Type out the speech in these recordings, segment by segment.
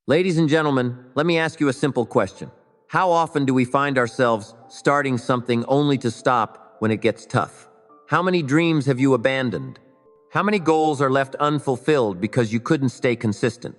Ladies and gentlemen, let me ask you a simple question. How often do we find ourselves starting something only to stop when it gets tough? How many dreams have you abandoned? How many goals are left unfulfilled because you couldn't stay consistent?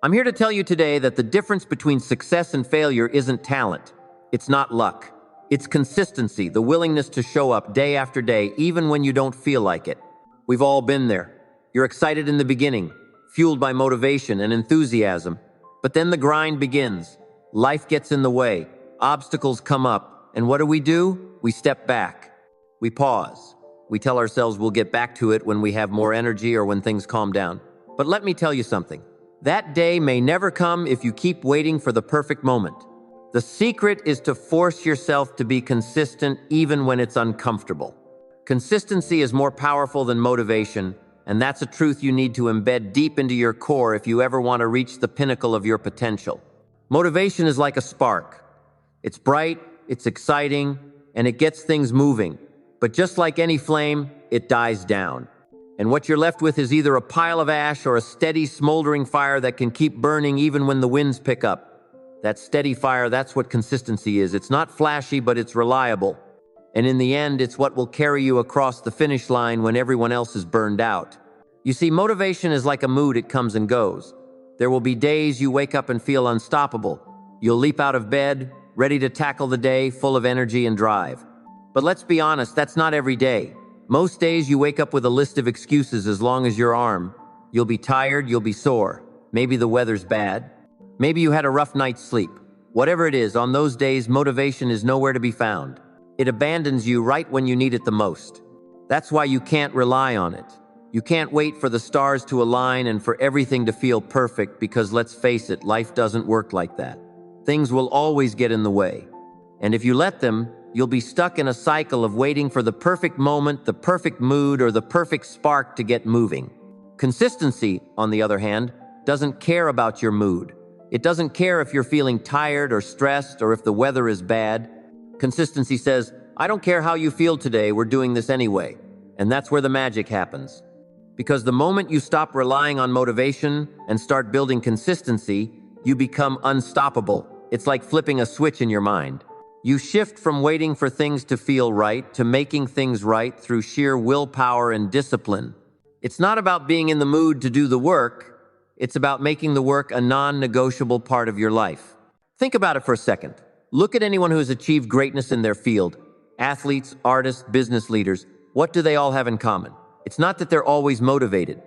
I'm here to tell you today that the difference between success and failure isn't talent. It's not luck. It's consistency, the willingness to show up day after day, even when you don't feel like it. We've all been there. You're excited in the beginning, fueled by motivation and enthusiasm. But then the grind begins. Life gets in the way. Obstacles come up. And what do? We step back. We pause. We tell ourselves we'll get back to it when we have more energy or when things calm down. But let me tell you something. That day may never come if you keep waiting for the perfect moment. The secret is to force yourself to be consistent even when it's uncomfortable. Consistency is more powerful than motivation, and that's a truth you need to embed deep into your core if you ever want to reach the pinnacle of your potential. Motivation is like a spark. It's bright, it's exciting, and it gets things moving. But just like any flame, it dies down. And what you're left with is either a pile of ash or a steady, smoldering fire that can keep burning even when the winds pick up. That steady fire, that's what consistency is. It's not flashy, but it's reliable. And in the end, it's what will carry you across the finish line when everyone else is burned out. You see, motivation is like a mood, it comes and goes. There will be days you wake up and feel unstoppable. You'll leap out of bed, ready to tackle the day, full of energy and drive. But let's be honest, that's not every day. Most days you wake up with a list of excuses as long as your arm. You'll be tired, you'll be sore. Maybe the weather's bad. Maybe you had a rough night's sleep. Whatever it is, on those days, motivation is nowhere to be found. It abandons you right when you need it the most. That's why you can't rely on it. You can't wait for the stars to align and for everything to feel perfect because, let's face it, life doesn't work like that. Things will always get in the way. And if you let them, you'll be stuck in a cycle of waiting for the perfect moment, the perfect mood, or the perfect spark to get moving. Consistency, on the other hand, doesn't care about your mood. It doesn't care if you're feeling tired or stressed or if the weather is bad. Consistency says, I don't care how you feel today, we're doing this anyway. And that's where the magic happens. Because the moment you stop relying on motivation and start building consistency, you become unstoppable. It's like flipping a switch in your mind. You shift from waiting for things to feel right to making things right through sheer willpower and discipline. It's not about being in the mood to do the work. It's about making the work a non-negotiable part of your life. Think about it for a second. Look at anyone who has achieved greatness in their field. Athletes, artists, business leaders. What do they all have in common? It's not that they're always motivated.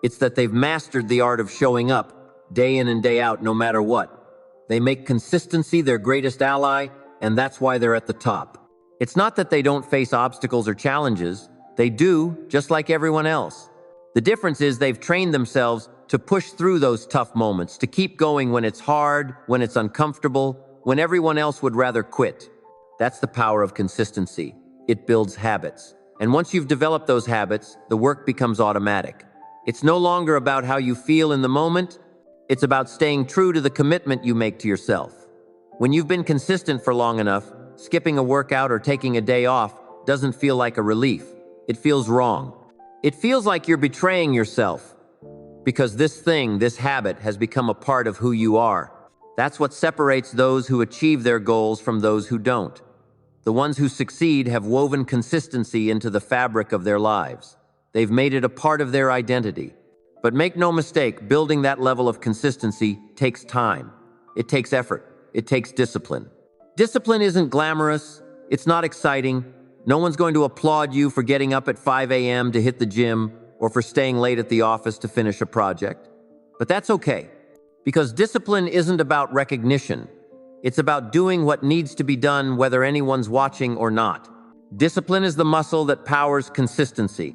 It's that they've mastered the art of showing up, day in and day out, no matter what. They make consistency their greatest ally, and that's why they're at the top. It's not that they don't face obstacles or challenges. They do, just like everyone else. The difference is they've trained themselves to push through those tough moments, to keep going when it's hard, when it's uncomfortable, when everyone else would rather quit. That's the power of consistency. It builds habits. And once you've developed those habits, the work becomes automatic. It's no longer about how you feel in the moment. It's about staying true to the commitment you make to yourself. When you've been consistent for long enough, skipping a workout or taking a day off doesn't feel like a relief. It feels wrong. It feels like you're betraying yourself because this habit has become a part of who you are. That's what separates those who achieve their goals from those who don't. The ones who succeed have woven consistency into the fabric of their lives. They've made it a part of their identity. But make no mistake, building that level of consistency takes time. It takes effort. It takes discipline. Discipline isn't glamorous. It's not exciting. No one's going to applaud you for getting up at 5 a.m. to hit the gym or for staying late at the office to finish a project. But that's okay, because discipline isn't about recognition. It's about doing what needs to be done whether anyone's watching or not. Discipline is the muscle that powers consistency.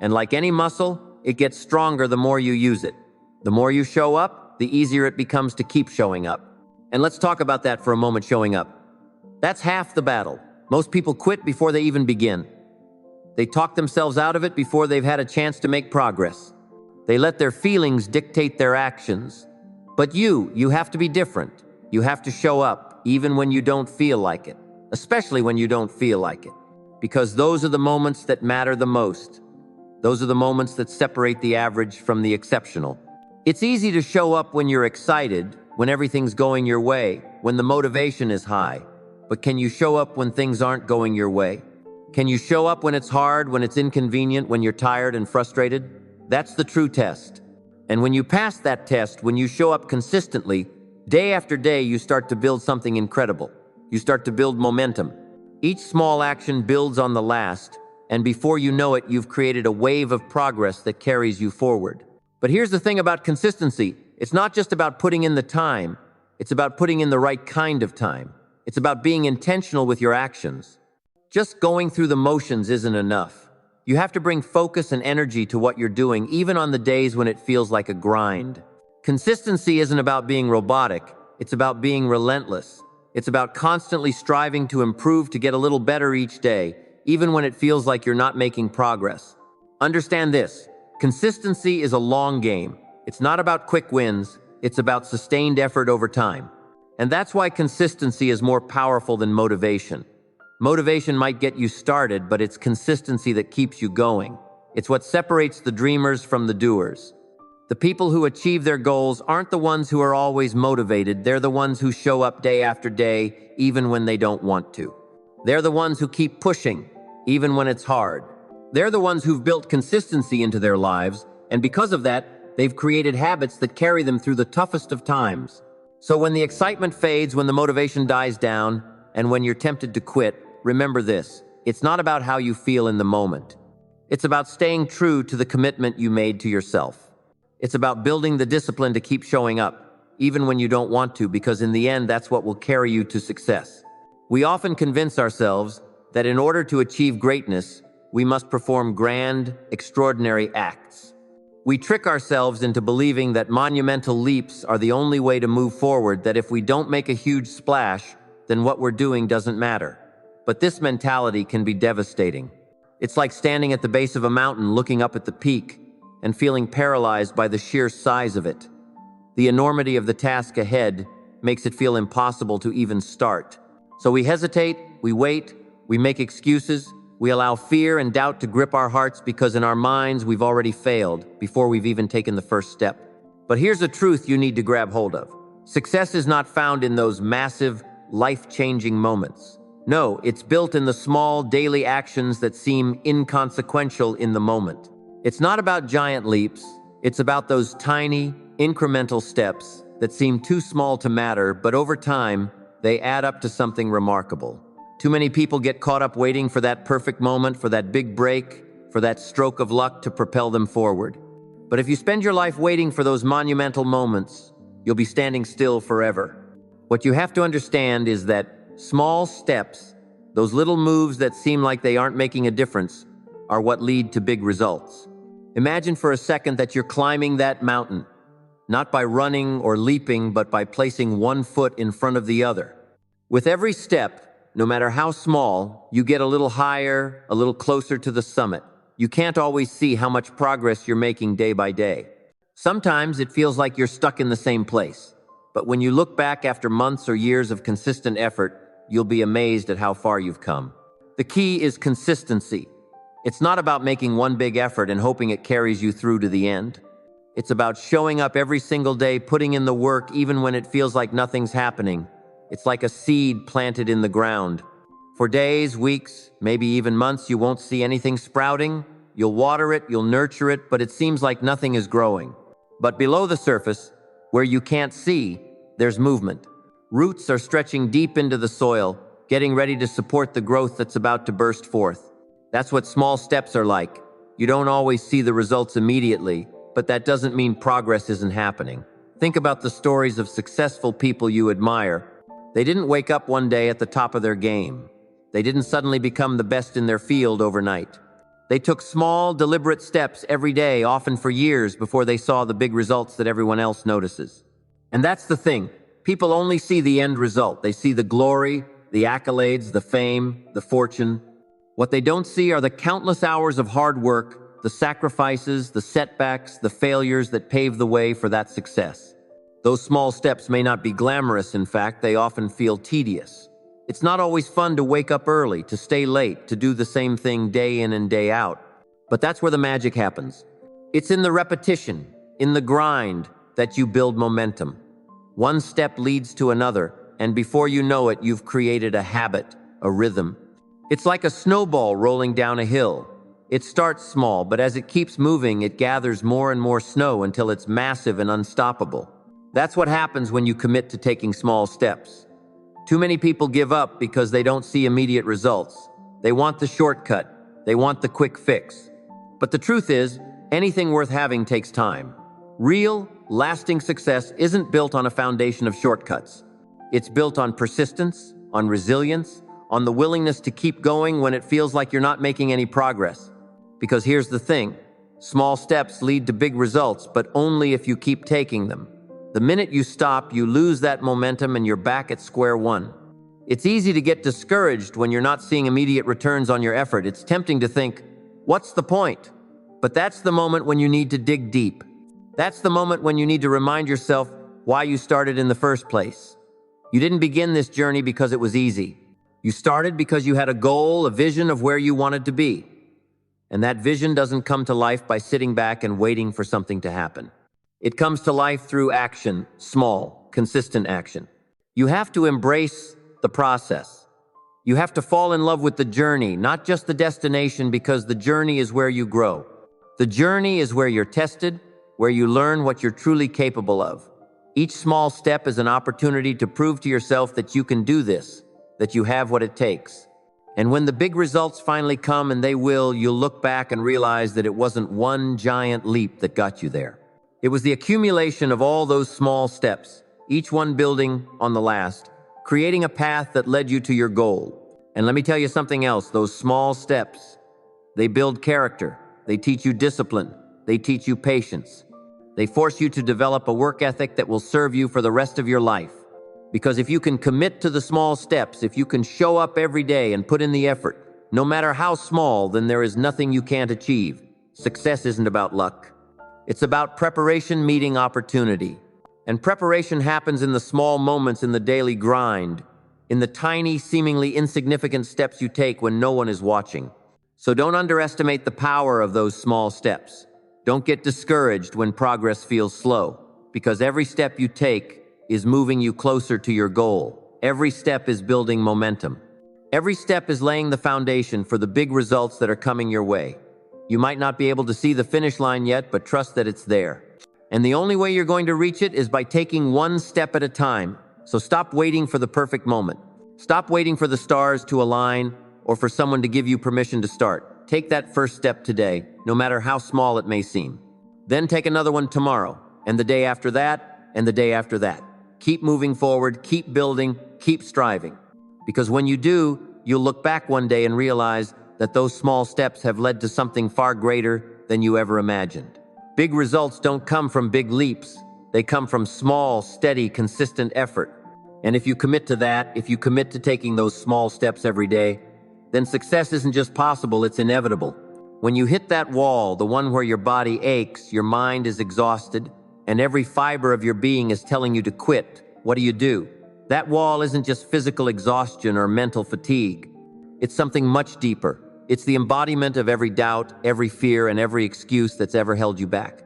And like any muscle, it gets stronger the more you use it. The more you show up, the easier it becomes to keep showing up. And let's talk about that for a moment, showing up. That's half the battle. Most people quit before they even begin. They talk themselves out of it before they've had a chance to make progress. They let their feelings dictate their actions. But you have to be different. You have to show up, even when you don't feel like it, especially when you don't feel like it, because those are the moments that matter the most. Those are the moments that separate the average from the exceptional. It's easy to show up when you're excited, when everything's going your way, when the motivation is high. But can you show up when things aren't going your way? Can you show up when it's hard, when it's inconvenient, when you're tired and frustrated? That's the true test. And when you pass that test, when you show up consistently, day after day, you start to build something incredible. You start to build momentum. Each small action builds on the last, and before you know it, you've created a wave of progress that carries you forward. But here's the thing about consistency. It's not just about putting in the time. It's about putting in the right kind of time. It's about being intentional with your actions. Just going through the motions isn't enough. You have to bring focus and energy to what you're doing, even on the days when it feels like a grind. Consistency isn't about being robotic. It's about being relentless. It's about constantly striving to improve, to get a little better each day, even when it feels like you're not making progress. Understand this. Consistency is a long game. It's not about quick wins. It's about sustained effort over time. And that's why consistency is more powerful than motivation. Motivation might get you started, but it's consistency that keeps you going. It's what separates the dreamers from the doers. The people who achieve their goals aren't the ones who are always motivated. They're the ones who show up day after day, even when they don't want to. They're the ones who keep pushing, even when it's hard. They're the ones who've built consistency into their lives, and because of that, they've created habits that carry them through the toughest of times. So when the excitement fades, when the motivation dies down, and when you're tempted to quit, remember this. It's not about how you feel in the moment. It's about staying true to the commitment you made to yourself. It's about building the discipline to keep showing up, even when you don't want to, because in the end, that's what will carry you to success. We often convince ourselves that in order to achieve greatness, we must perform grand, extraordinary acts. We trick ourselves into believing that monumental leaps are the only way to move forward, that if we don't make a huge splash, then what we're doing doesn't matter. But this mentality can be devastating. It's like standing at the base of a mountain looking up at the peak and feeling paralyzed by the sheer size of it. The enormity of the task ahead makes it feel impossible to even start. So we hesitate, we wait, we make excuses, we allow fear and doubt to grip our hearts because in our minds we've already failed before we've even taken the first step. But here's a truth you need to grab hold of. Success is not found in those massive, life-changing moments. No, it's built in the small, daily actions that seem inconsequential in the moment. It's not about giant leaps. It's about those tiny, incremental steps that seem too small to matter, but over time, they add up to something remarkable. Too many people get caught up waiting for that perfect moment, for that big break, for that stroke of luck to propel them forward. But if you spend your life waiting for those monumental moments, you'll be standing still forever. What you have to understand is that small steps, those little moves that seem like they aren't making a difference, are what lead to big results. Imagine for a second that you're climbing that mountain, not by running or leaping, but by placing one foot in front of the other. With every step, no matter how small, you get a little higher, a little closer to the summit. You can't always see how much progress you're making day by day. Sometimes it feels like you're stuck in the same place. But when you look back after months or years of consistent effort, you'll be amazed at how far you've come. The key is consistency. It's not about making one big effort and hoping it carries you through to the end. It's about showing up every single day, putting in the work even when it feels like nothing's happening. It's like a seed planted in the ground. For days, weeks, maybe even months, you won't see anything sprouting. You'll water it, you'll nurture it, but it seems like nothing is growing. But below the surface, where you can't see, there's movement. Roots are stretching deep into the soil, getting ready to support the growth that's about to burst forth. That's what small steps are like. You don't always see the results immediately, but that doesn't mean progress isn't happening. Think about the stories of successful people you admire. They didn't wake up one day at the top of their game. They didn't suddenly become the best in their field overnight. They took small, deliberate steps every day, often for years, before they saw the big results that everyone else notices. And that's the thing. People only see the end result. They see the glory, the accolades, the fame, the fortune. What they don't see are the countless hours of hard work, the sacrifices, the setbacks, the failures that pave the way for that success. Those small steps may not be glamorous, in fact, they often feel tedious. It's not always fun to wake up early, to stay late, to do the same thing day in and day out. But that's where the magic happens. It's in the repetition, in the grind, that you build momentum. One step leads to another, and before you know it, you've created a habit, a rhythm. It's like a snowball rolling down a hill. It starts small, but as it keeps moving, it gathers more and more snow until it's massive and unstoppable. That's what happens when you commit to taking small steps. Too many people give up because they don't see immediate results. They want the shortcut. They want the quick fix. But the truth is, anything worth having takes time. Real, lasting success isn't built on a foundation of shortcuts. It's built on persistence, on resilience, on the willingness to keep going when it feels like you're not making any progress. Because here's the thing, small steps lead to big results, but only if you keep taking them. The minute you stop, you lose that momentum and you're back at square one. It's easy to get discouraged when you're not seeing immediate returns on your effort. It's tempting to think, what's the point? But that's the moment when you need to dig deep. That's the moment when you need to remind yourself why you started in the first place. You didn't begin this journey because it was easy. You started because you had a goal, a vision of where you wanted to be. And that vision doesn't come to life by sitting back and waiting for something to happen. It comes to life through action, small, consistent action. You have to embrace the process. You have to fall in love with the journey, not just the destination, because the journey is where you grow. The journey is where you're tested, where you learn what you're truly capable of. Each small step is an opportunity to prove to yourself that you can do this, that you have what it takes. And when the big results finally come, and they will, you'll look back and realize that it wasn't one giant leap that got you there. It was the accumulation of all those small steps, each one building on the last, creating a path that led you to your goal. And let me tell you something else, those small steps, they build character, they teach you discipline, they teach you patience. They force you to develop a work ethic that will serve you for the rest of your life. Because if you can commit to the small steps, if you can show up every day and put in the effort, no matter how small, then there is nothing you can't achieve. Success isn't about luck. It's about preparation meeting opportunity. And preparation happens in the small moments in the daily grind, in the tiny, seemingly insignificant steps you take when no one is watching. So don't underestimate the power of those small steps. Don't get discouraged when progress feels slow, because every step you take is moving you closer to your goal. Every step is building momentum. Every step is laying the foundation for the big results that are coming your way. You might not be able to see the finish line yet, but trust that it's there. And the only way you're going to reach it is by taking one step at a time. So stop waiting for the perfect moment. Stop waiting for the stars to align or for someone to give you permission to start. Take that first step today, no matter how small it may seem. Then take another one tomorrow, and the day after that, and the day after that. Keep moving forward, keep building, keep striving. Because when you do, you'll look back one day and realize that those small steps have led to something far greater than you ever imagined. Big results don't come from big leaps. They come from small, steady, consistent effort. And if you commit to that, if you commit to taking those small steps every day, then success isn't just possible, it's inevitable. When you hit that wall, the one where your body aches, your mind is exhausted, and every fiber of your being is telling you to quit, what do? That wall isn't just physical exhaustion or mental fatigue. It's something much deeper. It's the embodiment of every doubt, every fear, and every excuse that's ever held you back.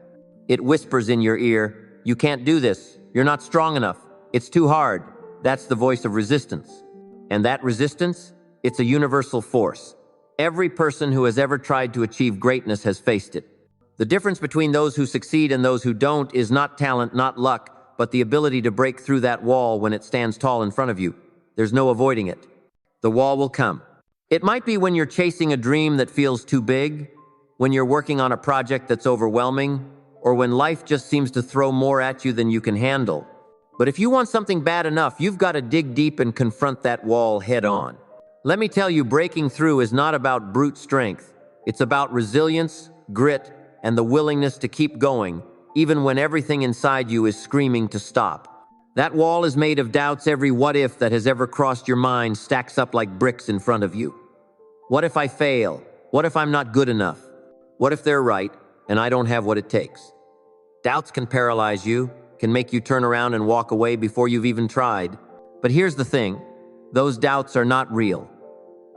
It whispers in your ear, you can't do this, you're not strong enough, it's too hard. That's the voice of resistance. And that resistance, it's a universal force. Every person who has ever tried to achieve greatness has faced it. The difference between those who succeed and those who don't is not talent, not luck, but the ability to break through that wall when it stands tall in front of you. There's no avoiding it. The wall will come. It might be when you're chasing a dream that feels too big, when you're working on a project that's overwhelming, or when life just seems to throw more at you than you can handle. But if you want something bad enough, you've got to dig deep and confront that wall head on. Let me tell you, breaking through is not about brute strength. It's about resilience, grit, and the willingness to keep going, even when everything inside you is screaming to stop. That wall is made of doubts. Every what if that has ever crossed your mind stacks up like bricks in front of you. What if I fail? What if I'm not good enough? What if they're right and I don't have what it takes? Doubts can paralyze you, can make you turn around and walk away before you've even tried. But here's the thing, those doubts are not real.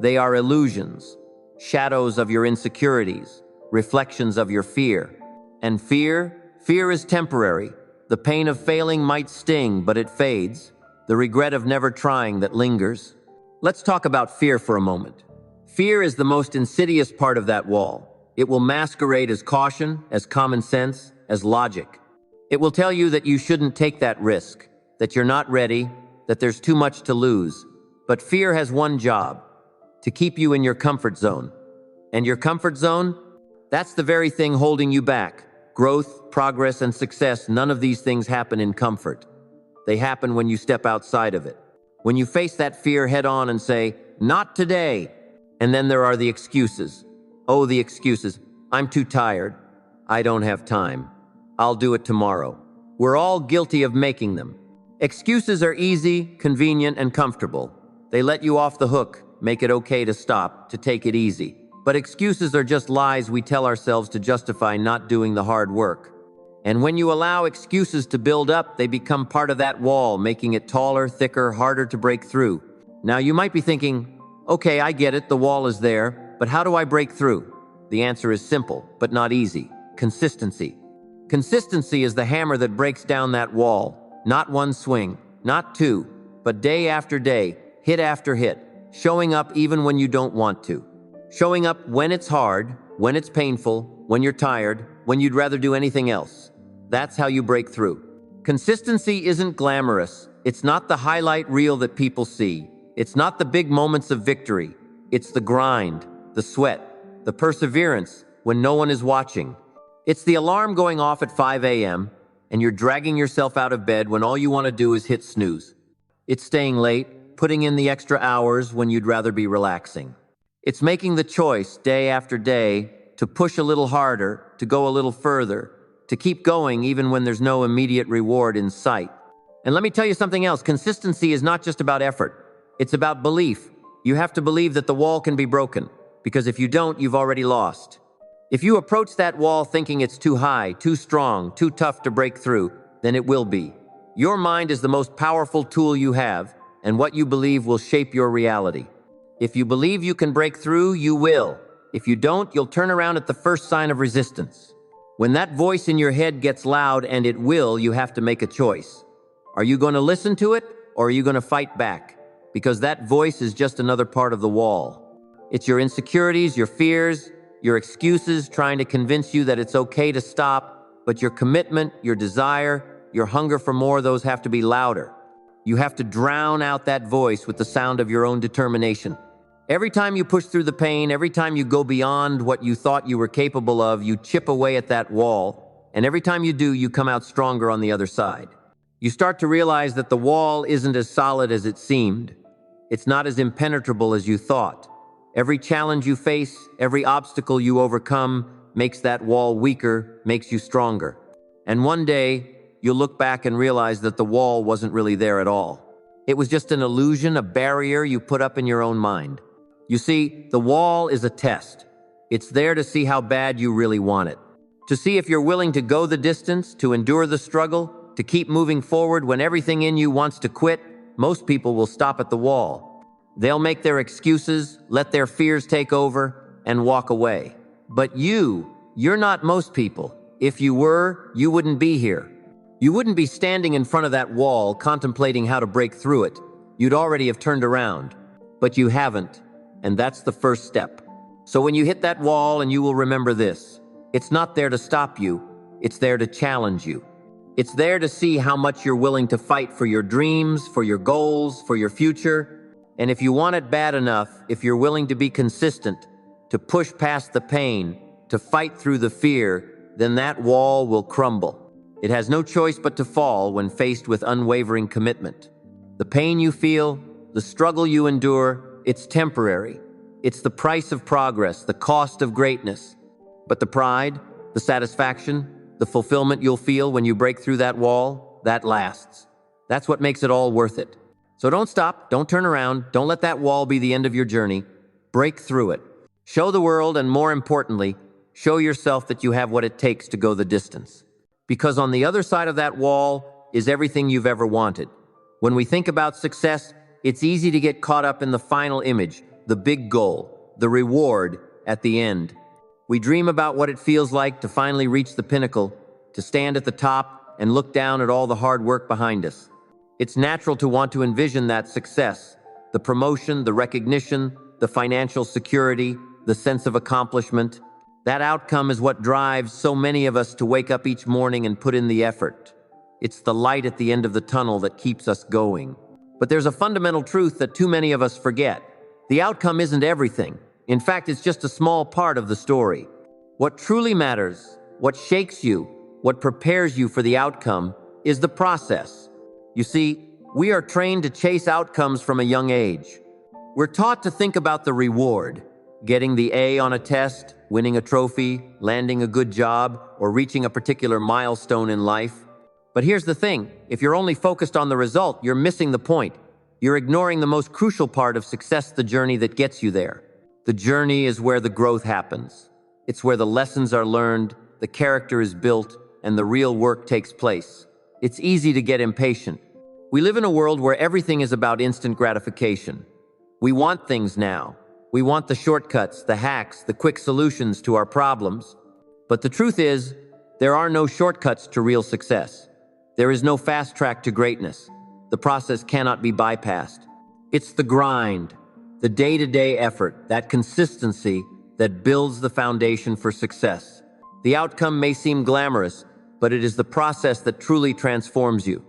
They are illusions, shadows of your insecurities, reflections of your fear. And fear is temporary. The pain of failing might sting, but it fades. The regret of never trying that lingers. Let's talk about fear for a moment. Fear is the most insidious part of that wall. It will masquerade as caution, as common sense, as logic. It will tell you that you shouldn't take that risk, that you're not ready, that there's too much to lose. But fear has one job: to keep you in your comfort zone. And your comfort zone? That's the very thing holding you back. Growth, progress, and success, none of these things happen in comfort. They happen when you step outside of it. When you face that fear head on and say, "Not today." And then there are the excuses. Oh, the excuses. "I'm too tired. I don't have time. I'll do it tomorrow." We're all guilty of making them. Excuses are easy, convenient, and comfortable. They let you off the hook, make it okay to stop, to take it easy. But excuses are just lies we tell ourselves to justify not doing the hard work. And when you allow excuses to build up, they become part of that wall, making it taller, thicker, harder to break through. Now you might be thinking, okay, I get it, the wall is there, but how do I break through? The answer is simple, but not easy: consistency. Consistency is the hammer that breaks down that wall. Not one swing, not two, but day after day, hit after hit, showing up even when you don't want to. Showing up when it's hard, when it's painful, when you're tired, when you'd rather do anything else. That's how you break through. Consistency isn't glamorous. It's not the highlight reel that people see. It's not the big moments of victory. It's the grind, the sweat, the perseverance when no one is watching. It's the alarm going off at 5 a.m. and you're dragging yourself out of bed when all you want to do is hit snooze. It's staying late, putting in the extra hours when you'd rather be relaxing. It's making the choice day after day to push a little harder, to go a little further, to keep going even when there's no immediate reward in sight. And let me tell you something else. Consistency is not just about effort. It's about belief. You have to believe that the wall can be broken, because if you don't, you've already lost. If you approach that wall thinking it's too high, too strong, too tough to break through, then it will be. Your mind is the most powerful tool you have, and what you believe will shape your reality. If you believe you can break through, you will. If you don't, you'll turn around at the first sign of resistance. When that voice in your head gets loud, and it will, you have to make a choice. Are you going to listen to it, or are you going to fight back? Because that voice is just another part of the wall. It's your insecurities, your fears, your excuses trying to convince you that it's okay to stop, but your commitment, your desire, your hunger for more, those have to be louder. You have to drown out that voice with the sound of your own determination. Every time you push through the pain, every time you go beyond what you thought you were capable of, you chip away at that wall, and every time you do, you come out stronger on the other side. You start to realize that the wall isn't as solid as it seemed. It's not as impenetrable as you thought. Every challenge you face, every obstacle you overcome makes that wall weaker, makes you stronger. And one day, you'll look back and realize that the wall wasn't really there at all. It was just an illusion, a barrier you put up in your own mind. You see, the wall is a test. It's there to see how bad you really want it. To see if you're willing to go the distance, to endure the struggle, to keep moving forward when everything in you wants to quit. Most people will stop at the wall. They'll make their excuses, let their fears take over, and walk away. But you're not most people. If you were, you wouldn't be here. You wouldn't be standing in front of that wall contemplating how to break through it. You'd already have turned around. But you haven't, and that's the first step. So when you hit that wall, and you will remember this: it's not there to stop you, it's there to challenge you. It's there to see how much you're willing to fight for your dreams, for your goals, for your future. And if you want it bad enough, if you're willing to be consistent, to push past the pain, to fight through the fear, then that wall will crumble. It has no choice but to fall when faced with unwavering commitment. The pain you feel, the struggle you endure, it's temporary. It's the price of progress, the cost of greatness. But the pride, the satisfaction, the fulfillment you'll feel when you break through that wall, that lasts. That's what makes it all worth it. So don't stop, don't turn around, don't let that wall be the end of your journey. Break through it. Show the world, and more importantly, show yourself that you have what it takes to go the distance. Because on the other side of that wall is everything you've ever wanted. When we think about success, it's easy to get caught up in the final image, the big goal, the reward at the end. We dream about what it feels like to finally reach the pinnacle, to stand at the top, and look down at all the hard work behind us. It's natural to want to envision that success, the promotion, the recognition, the financial security, the sense of accomplishment. That outcome is what drives so many of us to wake up each morning and put in the effort. It's the light at the end of the tunnel that keeps us going. But there's a fundamental truth that too many of us forget. The outcome isn't everything. In fact, it's just a small part of the story. What truly matters, what shakes you, what prepares you for the outcome, is the process. You see, we are trained to chase outcomes from a young age. We're taught to think about the reward, getting the A on a test, winning a trophy, landing a good job, or reaching a particular milestone in life. But here's the thing, if you're only focused on the result, you're missing the point. You're ignoring the most crucial part of success, the journey that gets you there. The journey is where the growth happens. It's where the lessons are learned, the character is built, and the real work takes place. It's easy to get impatient. We live in a world where everything is about instant gratification. We want things now. We want the shortcuts, the hacks, the quick solutions to our problems. But the truth is, there are no shortcuts to real success. There is no fast track to greatness. The process cannot be bypassed. It's the grind, the day-to-day effort, that consistency that builds the foundation for success. The outcome may seem glamorous, but it is the process that truly transforms you.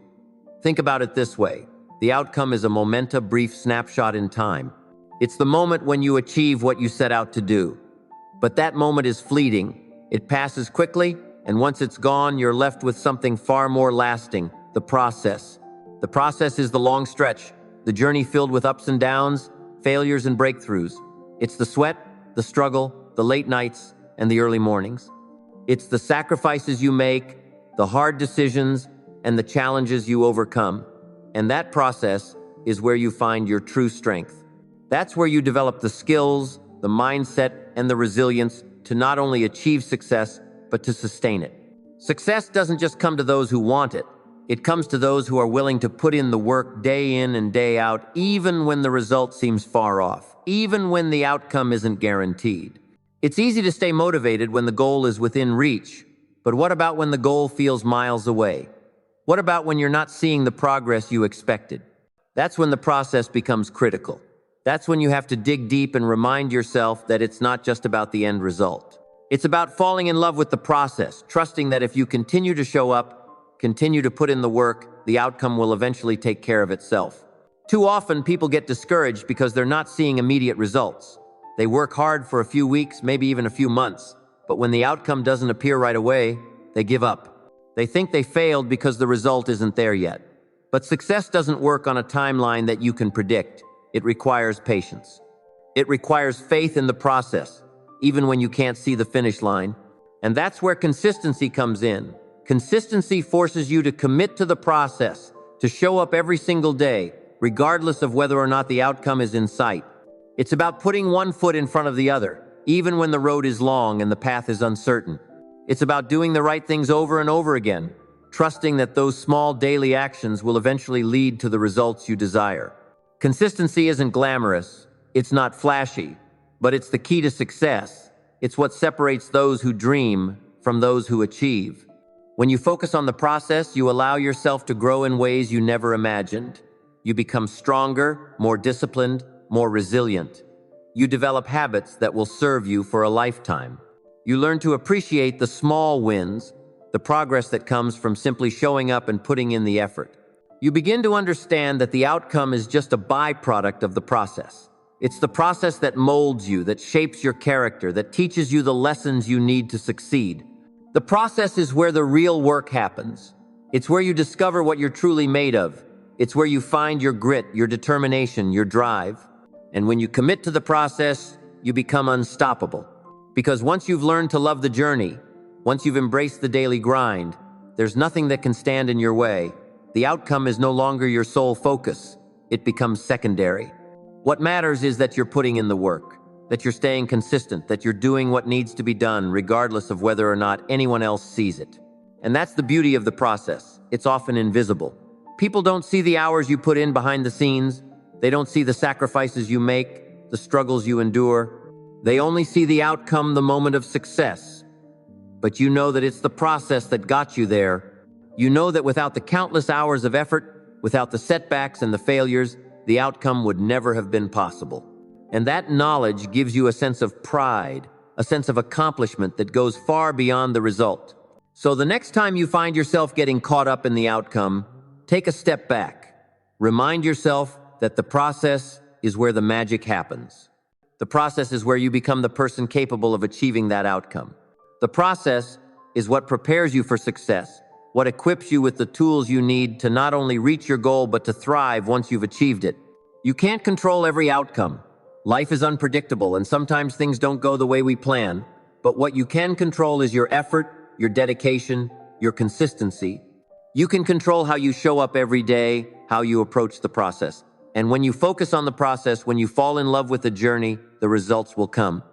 Think about it this way. The outcome is a momenta, brief snapshot in time. It's the moment when you achieve what you set out to do. But that moment is fleeting. It passes quickly, and once it's gone, you're left with something far more lasting, the process. The process is the long stretch, the journey filled with ups and downs, failures and breakthroughs. It's the sweat, the struggle, the late nights, and the early mornings. It's the sacrifices you make, the hard decisions, and the challenges you overcome. And that process is where you find your true strength. That's where you develop the skills, the mindset, and the resilience to not only achieve success, but to sustain it. Success doesn't just come to those who want it. It comes to those who are willing to put in the work day in and day out, even when the result seems far off, even when the outcome isn't guaranteed. It's easy to stay motivated when the goal is within reach, but what about when the goal feels miles away? What about when you're not seeing the progress you expected? That's when the process becomes critical. That's when you have to dig deep and remind yourself that it's not just about the end result. It's about falling in love with the process, trusting that if you continue to show up, continue to put in the work, the outcome will eventually take care of itself. Too often, people get discouraged because they're not seeing immediate results. They work hard for a few weeks, maybe even a few months, but when the outcome doesn't appear right away, they give up. They think they failed because the result isn't there yet. But success doesn't work on a timeline that you can predict. It requires patience. It requires faith in the process, even when you can't see the finish line. And that's where consistency comes in. Consistency forces you to commit to the process, to show up every single day, regardless of whether or not the outcome is in sight. It's about putting one foot in front of the other, even when the road is long and the path is uncertain. It's about doing the right things over and over again, trusting that those small daily actions will eventually lead to the results you desire. Consistency isn't glamorous, it's not flashy, but it's the key to success. It's what separates those who dream from those who achieve. When you focus on the process, you allow yourself to grow in ways you never imagined. You become stronger, more disciplined, more resilient. You develop habits that will serve you for a lifetime. You learn to appreciate the small wins, the progress that comes from simply showing up and putting in the effort. You begin to understand that the outcome is just a byproduct of the process. It's the process that molds you, that shapes your character, that teaches you the lessons you need to succeed. The process is where the real work happens. It's where you discover what you're truly made of. It's where you find your grit, your determination, your drive. And when you commit to the process, you become unstoppable. Because once you've learned to love the journey, once you've embraced the daily grind, there's nothing that can stand in your way. The outcome is no longer your sole focus. It becomes secondary. What matters is that you're putting in the work, that you're staying consistent, that you're doing what needs to be done, regardless of whether or not anyone else sees it. And that's the beauty of the process. It's often invisible. People don't see the hours you put in behind the scenes. They don't see the sacrifices you make, the struggles you endure. They only see the outcome, the moment of success. But you know that it's the process that got you there. You know that without the countless hours of effort, without the setbacks and the failures, the outcome would never have been possible. And that knowledge gives you a sense of pride, a sense of accomplishment that goes far beyond the result. So the next time you find yourself getting caught up in the outcome, take a step back. Remind yourself that the process is where the magic happens. The process is where you become the person capable of achieving that outcome. The process is what prepares you for success, what equips you with the tools you need to not only reach your goal but to thrive once you've achieved it. You can't control every outcome. Life is unpredictable and sometimes things don't go the way we plan, but what you can control is your effort, your dedication, your consistency. You can control how you show up every day, how you approach the process. And when you focus on the process, when you fall in love with the journey, the results will come.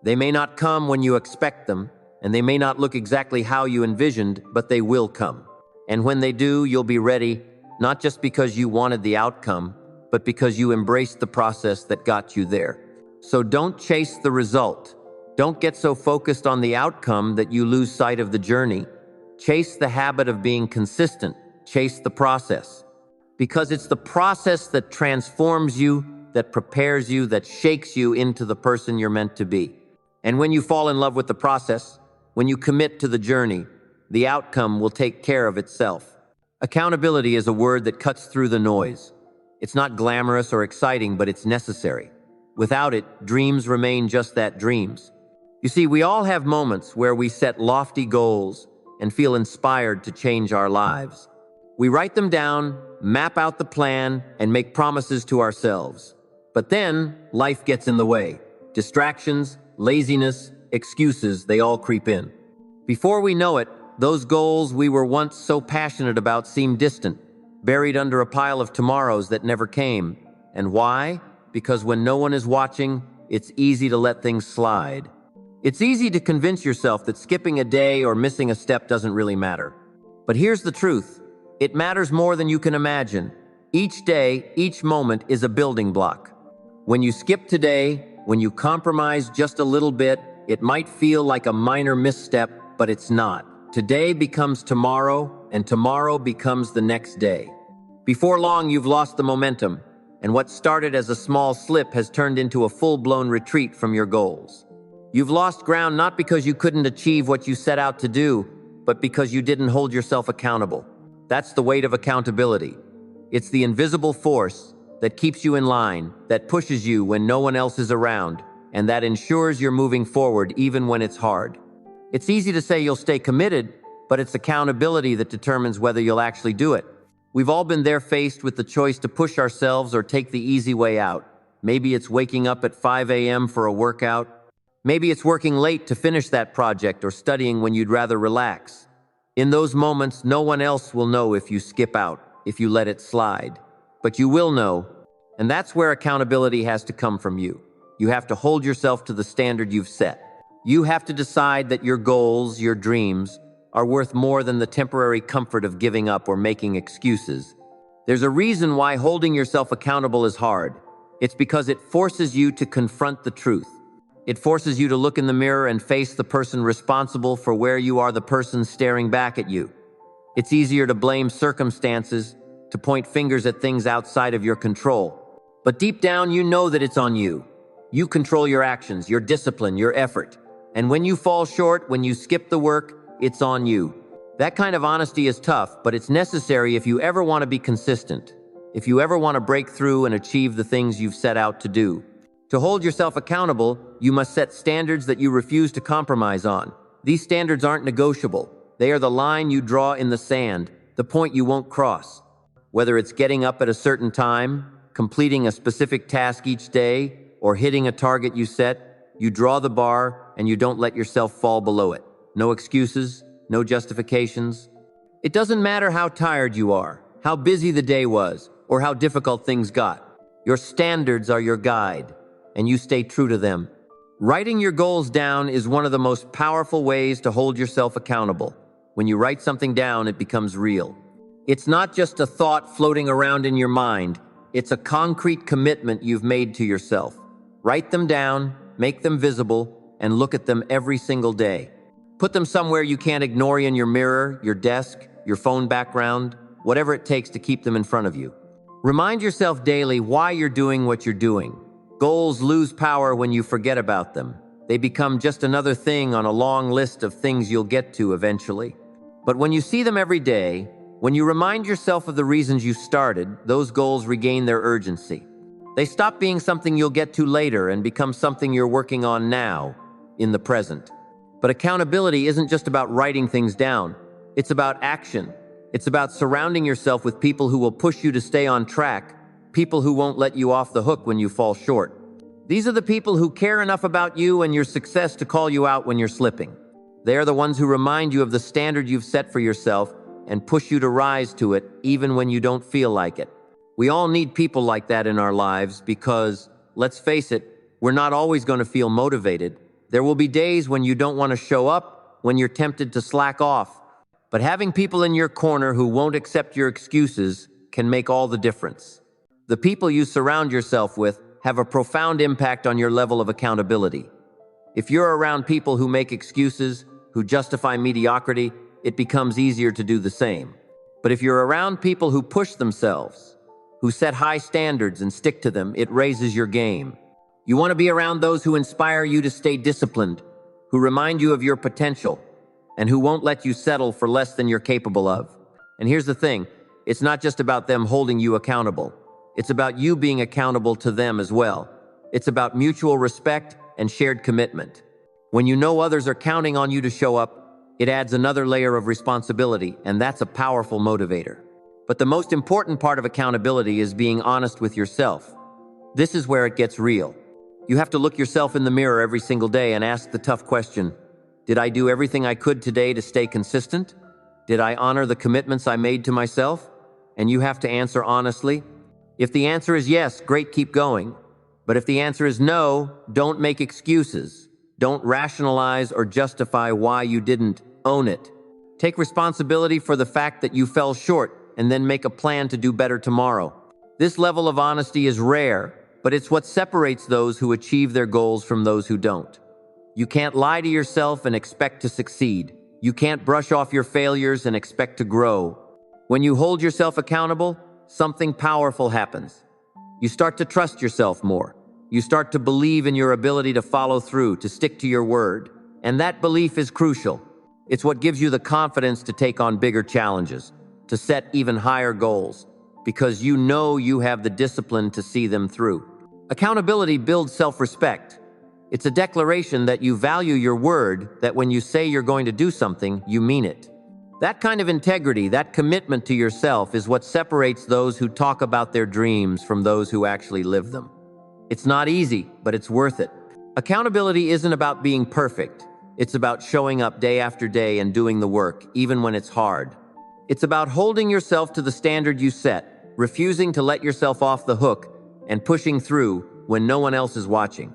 They may not come when you expect them, and they may not look exactly how you envisioned, but they will come. And when they do, you'll be ready, not just because you wanted the outcome, but because you embraced the process that got you there. So don't chase the result. Don't get so focused on the outcome that you lose sight of the journey. Chase the habit of being consistent. Chase the process. Because it's the process that transforms you, that prepares you, that shakes you into the person you're meant to be. And when you fall in love with the process, when you commit to the journey, the outcome will take care of itself. Accountability is a word that cuts through the noise. It's not glamorous or exciting, but it's necessary. Without it, dreams remain just that, dreams. You see, we all have moments where we set lofty goals and feel inspired to change our lives. We write them down, map out the plan, and make promises to ourselves. But then, life gets in the way. Distractions, laziness, excuses, they all creep in. Before we know it, those goals we were once so passionate about seem distant, buried under a pile of tomorrows that never came. And why? Because when no one is watching, it's easy to let things slide. It's easy to convince yourself that skipping a day or missing a step doesn't really matter. But here's the truth. It matters more than you can imagine. Each day, each moment is a building block. When you skip today, when you compromise just a little bit, it might feel like a minor misstep, but it's not. Today becomes tomorrow, and tomorrow becomes the next day. Before long, you've lost the momentum, and what started as a small slip has turned into a full-blown retreat from your goals. You've lost ground not because you couldn't achieve what you set out to do, but because you didn't hold yourself accountable. That's the weight of accountability. It's the invisible force that keeps you in line, that pushes you when no one else is around, and that ensures you're moving forward even when it's hard. It's easy to say you'll stay committed, but it's accountability that determines whether you'll actually do it. We've all been there faced with the choice to push ourselves or take the easy way out. Maybe it's waking up at 5 a.m. for a workout. Maybe it's working late to finish that project or studying when you'd rather relax. In those moments, no one else will know if you skip out, if you let it slide. But you will know, and that's where accountability has to come from you. You have to hold yourself to the standard you've set. You have to decide that your goals, your dreams, are worth more than the temporary comfort of giving up or making excuses. There's a reason why holding yourself accountable is hard. It's because it forces you to confront the truth. It forces you to look in the mirror and face the person responsible for where you are the person staring back at you. It's easier to blame circumstances, to point fingers at things outside of your control. But deep down, you know that it's on you. You control your actions, your discipline, your effort. And when you fall short, when you skip the work, it's on you. That kind of honesty is tough, but it's necessary if you ever want to be consistent, if you ever want to break through and achieve the things you've set out to do. To hold yourself accountable, you must set standards that you refuse to compromise on. These standards aren't negotiable. They are the line you draw in the sand, the point you won't cross. Whether it's getting up at a certain time, completing a specific task each day, or hitting a target you set, you draw the bar and you don't let yourself fall below it. No excuses, no justifications. It doesn't matter how tired you are, how busy the day was, or how difficult things got. Your standards are your guide, and you stay true to them. Writing your goals down is one of the most powerful ways to hold yourself accountable. When you write something down, it becomes real. It's not just a thought floating around in your mind. It's a concrete commitment you've made to yourself. Write them down, make them visible, and look at them every single day. Put them somewhere you can't ignore, in your mirror, your desk, your phone background, whatever it takes to keep them in front of you. Remind yourself daily why you're doing what you're doing. Goals lose power when you forget about them. They become just another thing on a long list of things you'll get to eventually. But when you see them every day, when you remind yourself of the reasons you started, those goals regain their urgency. They stop being something you'll get to later and become something you're working on now, in the present. But accountability isn't just about writing things down. It's about action. It's about surrounding yourself with people who will push you to stay on track, people who won't let you off the hook when you fall short. These are the people who care enough about you and your success to call you out when you're slipping. They are the ones who remind you of the standard you've set for yourself and push you to rise to it even when you don't feel like it. We all need people like that in our lives because, let's face it, we're not always going to feel motivated. There will be days when you don't want to show up, when you're tempted to slack off. But having people in your corner who won't accept your excuses can make all the difference. The people you surround yourself with have a profound impact on your level of accountability. If you're around people who make excuses, who justify mediocrity, it becomes easier to do the same. But if you're around people who push themselves, who set high standards and stick to them, it raises your game. You want to be around those who inspire you to stay disciplined, who remind you of your potential, and who won't let you settle for less than you're capable of. And here's the thing, it's not just about them holding you accountable. It's about you being accountable to them as well. It's about mutual respect and shared commitment. When you know others are counting on you to show up, it adds another layer of responsibility, and that's a powerful motivator. But the most important part of accountability is being honest with yourself. This is where it gets real. You have to look yourself in the mirror every single day and ask the tough question, did I do everything I could today to stay consistent? Did I honor the commitments I made to myself? And you have to answer honestly. If the answer is yes, great, keep going. But if the answer is no, don't make excuses. Don't rationalize or justify why you didn't. Own it. Take responsibility for the fact that you fell short and then make a plan to do better tomorrow. This level of honesty is rare, but it's what separates those who achieve their goals from those who don't. You can't lie to yourself and expect to succeed. You can't brush off your failures and expect to grow. When you hold yourself accountable, something powerful happens. You start to trust yourself more. You start to believe in your ability to follow through, to stick to your word. And that belief is crucial. It's what gives you the confidence to take on bigger challenges, to set even higher goals, because you know you have the discipline to see them through. Accountability builds self-respect. It's a declaration that you value your word, that when you say you're going to do something, you mean it. That kind of integrity, that commitment to yourself is what separates those who talk about their dreams from those who actually live them. It's not easy, but it's worth it. Accountability isn't about being perfect. It's about showing up day after day and doing the work, even when it's hard. It's about holding yourself to the standard you set, refusing to let yourself off the hook, and pushing through when no one else is watching.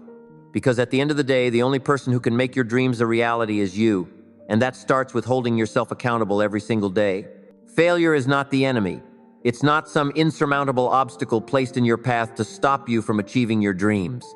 Because at the end of the day, the only person who can make your dreams a reality is you, and that starts with holding yourself accountable every single day. Failure is not the enemy. It's not some insurmountable obstacle placed in your path to stop you from achieving your dreams.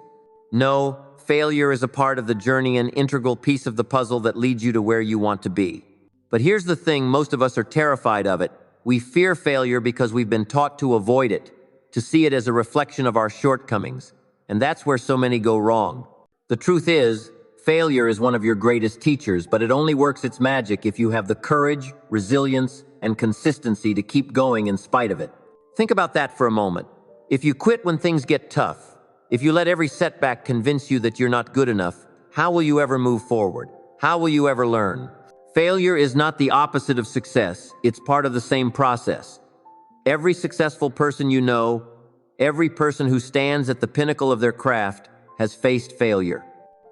No, failure is a part of the journey, an integral piece of the puzzle that leads you to where you want to be. But here's the thing, most of us are terrified of it. We fear failure because we've been taught to avoid it, to see it as a reflection of our shortcomings. And that's where so many go wrong. The truth is, failure is one of your greatest teachers, but it only works its magic if you have the courage, resilience, and consistency to keep going in spite of it. Think about that for a moment. If you quit when things get tough, if you let every setback convince you that you're not good enough, how will you ever move forward? How will you ever learn? Failure is not the opposite of success. It's part of the same process. Every successful person you know, every person who stands at the pinnacle of their craft, has faced failure.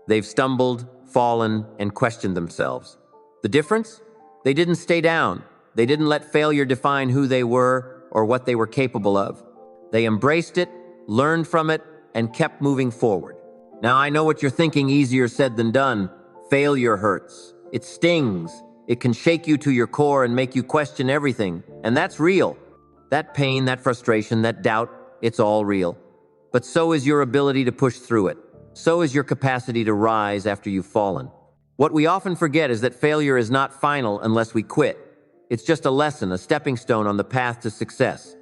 They've stumbled, fallen, and questioned themselves. The difference? They didn't stay down. They didn't let failure define who they were or what they were capable of. They embraced it, learned from it, and kept moving forward. Now, I know what you're thinking, easier said than done. Failure hurts. It stings. It can shake you to your core and make you question everything. And that's real. That pain, that frustration, that doubt, it's all real. But so is your ability to push through it. So is your capacity to rise after you've fallen. What we often forget is that failure is not final unless we quit. It's just a lesson, a stepping stone on the path to success.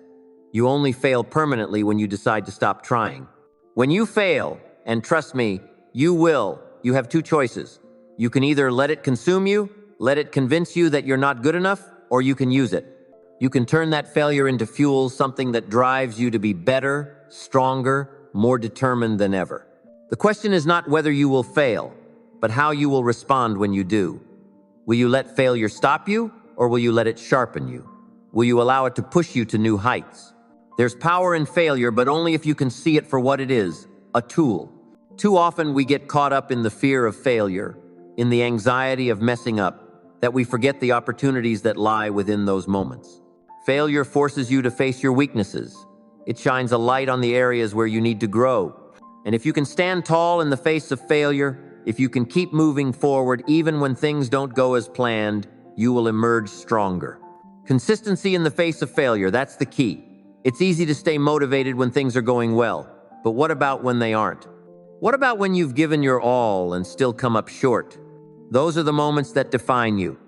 You only fail permanently when you decide to stop trying. When you fail, and trust me, you will, you have two choices. You can either let it consume you, let it convince you that you're not good enough, or you can use it. You can turn that failure into fuel, something that drives you to be better, stronger, more determined than ever. The question is not whether you will fail, but how you will respond when you do. Will you let failure stop you, or will you let it sharpen you? Will you allow it to push you to new heights? There's power in failure, but only if you can see it for what it is, a tool. Too often we get caught up in the fear of failure, in the anxiety of messing up, that we forget the opportunities that lie within those moments. Failure forces you to face your weaknesses. It shines a light on the areas where you need to grow. And if you can stand tall in the face of failure, if you can keep moving forward even when things don't go as planned, you will emerge stronger. Consistency in the face of failure, that's the key. It's easy to stay motivated when things are going well, but what about when they aren't? What about when you've given your all and still come up short? Those are the moments that define you.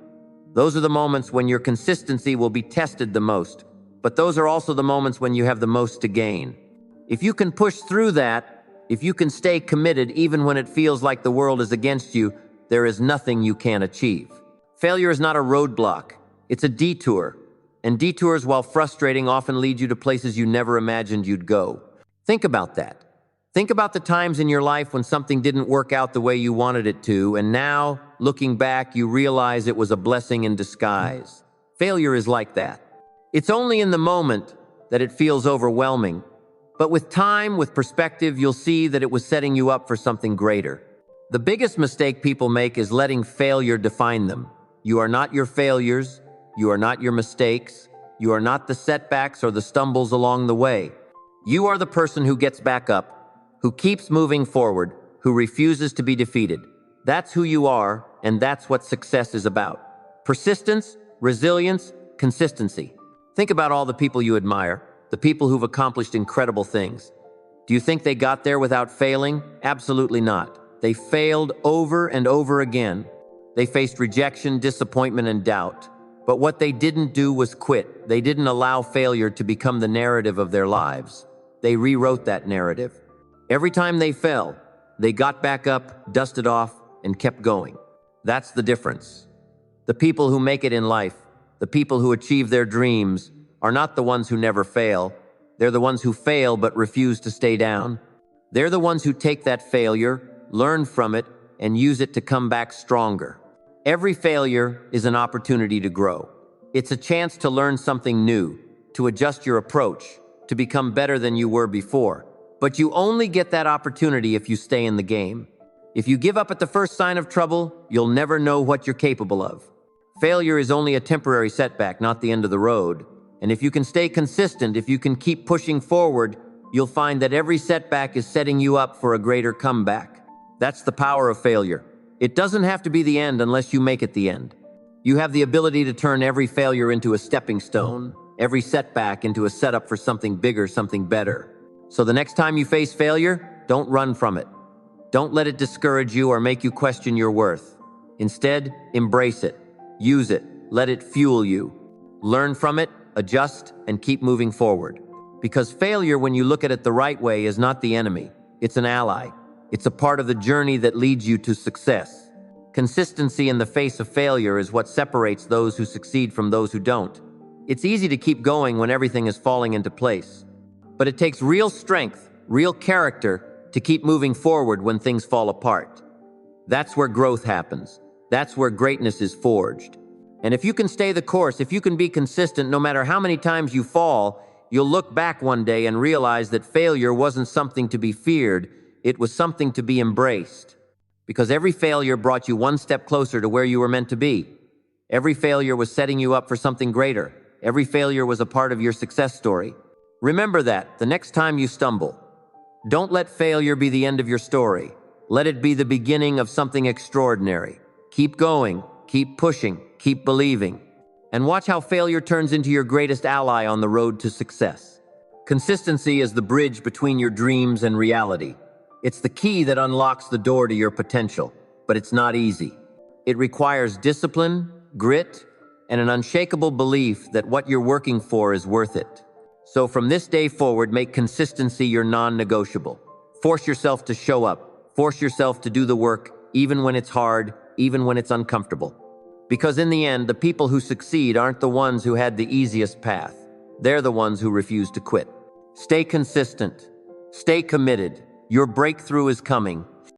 Those are the moments when your consistency will be tested the most, but those are also the moments when you have the most to gain. If you can push through that, if you can stay committed even when it feels like the world is against you, there is nothing you can't achieve. Failure is not a roadblock, it's a detour. And detours, while frustrating, often lead you to places you never imagined you'd go. Think about that. Think about the times in your life when something didn't work out the way you wanted it to, and now, looking back, you realize it was a blessing in disguise. Failure is like that. It's only in the moment that it feels overwhelming, but with time, with perspective, you'll see that it was setting you up for something greater. The biggest mistake people make is letting failure define them. You are not your failures. You are not your mistakes. You are not the setbacks or the stumbles along the way. You are the person who gets back up, who keeps moving forward, who refuses to be defeated. That's who you are, and that's what success is about. Persistence, resilience, consistency. Think about all the people you admire, the people who've accomplished incredible things. Do you think they got there without failing? Absolutely not. They failed over and over again. They faced rejection, disappointment, and doubt. But what they didn't do was quit. They didn't allow failure to become the narrative of their lives. They rewrote that narrative. Every time they fell, they got back up, dusted off, and kept going. That's the difference. The people who make it in life, the people who achieve their dreams, are not the ones who never fail. They're the ones who fail but refuse to stay down. They're the ones who take that failure, learn from it, and use it to come back stronger. Every failure is an opportunity to grow. It's a chance to learn something new, to adjust your approach, to become better than you were before. But you only get that opportunity if you stay in the game. If you give up at the first sign of trouble, you'll never know what you're capable of. Failure is only a temporary setback, not the end of the road. And if you can stay consistent, if you can keep pushing forward, you'll find that every setback is setting you up for a greater comeback. That's the power of failure. It doesn't have to be the end unless you make it the end. You have the ability to turn every failure into a stepping stone, every setback into a setup for something bigger, something better. So the next time you face failure, don't run from it. Don't let it discourage you or make you question your worth. Instead, embrace it, use it, let it fuel you. Learn from it, adjust, and keep moving forward. Because failure, when you look at it the right way, is not the enemy. It's an ally. It's a part of the journey that leads you to success. Consistency in the face of failure is what separates those who succeed from those who don't. It's easy to keep going when everything is falling into place. But it takes real strength, real character, to keep moving forward when things fall apart. That's where growth happens. That's where greatness is forged. And if you can stay the course, if you can be consistent no matter how many times you fall, you'll look back one day and realize that failure wasn't something to be feared. It was something to be embraced. Because every failure brought you one step closer to where you were meant to be. Every failure was setting you up for something greater. Every failure was a part of your success story. Remember that the next time you stumble. Don't let failure be the end of your story. Let it be the beginning of something extraordinary. Keep going, keep pushing, keep believing. And watch how failure turns into your greatest ally on the road to success. Consistency is the bridge between your dreams and reality. It's the key that unlocks the door to your potential, but it's not easy. It requires discipline, grit, and an unshakable belief that what you're working for is worth it. So from this day forward, make consistency your non-negotiable. Force yourself to show up. Force yourself to do the work, even when it's hard, even when it's uncomfortable. Because in the end, the people who succeed aren't the ones who had the easiest path. They're the ones who refuse to quit. Stay consistent. Stay committed. Your breakthrough is coming,